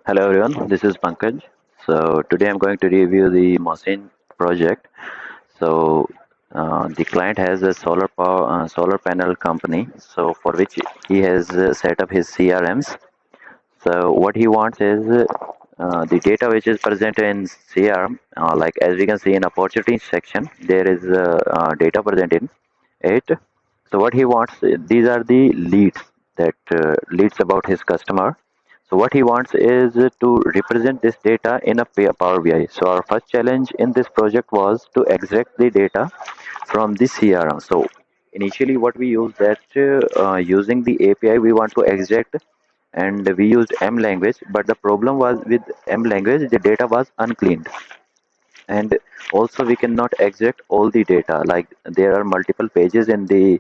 Hello everyone, this is Pankaj. So today I'm going to review the Mosin project. The client has a solar panel company. So for which he has set up his CRMs. So what he wants is the data which is present in CRM. Like as we can see in opportunity section, there is data present in it. So what he wants, these are the leads that leads about his customer. So what he wants is to represent this data in a Power BI. So our first challenge in this project was to extract the data from the CRM. So initially what we used that using the API we want to extract, and we used M language, but the problem was with M language the data was uncleaned, and also we cannot extract all the data. Like there are multiple pages in the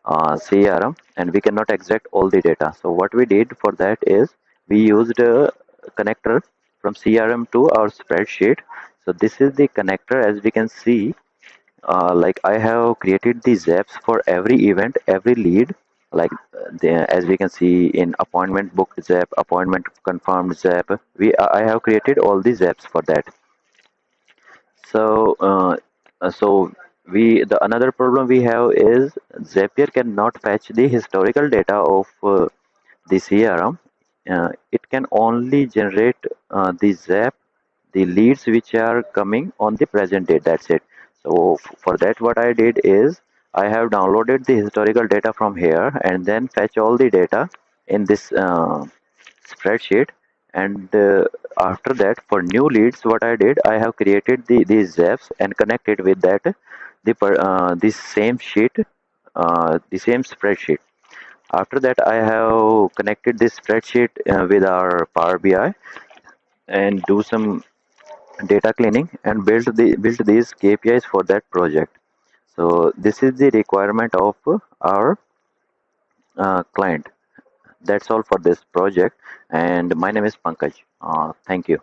CRM and we cannot extract all the data. So what we did for that is we used a connector from CRM to our spreadsheet. So this is the connector. As we can see, like I have created the zaps for every event, every lead. Like as we can see in appointment booked zap, appointment confirmed zap, I have created all the zaps for that. So, the another problem we have is Zapier cannot fetch the historical data of the CRM. It can only generate the Zap, the leads which are coming on the present date. That's it. So for that, what I did is I have downloaded the historical data from here and then fetch all the data in this spreadsheet. And after that, for new leads, what I did, I have created these zaps and connected with that this same sheet, the same spreadsheet. After that, I have connected this spreadsheet with our Power BI and do some data cleaning and build these KPIs for that project. So this is the requirement of our client. That's all for this project. And my name is Pankaj. Thank you.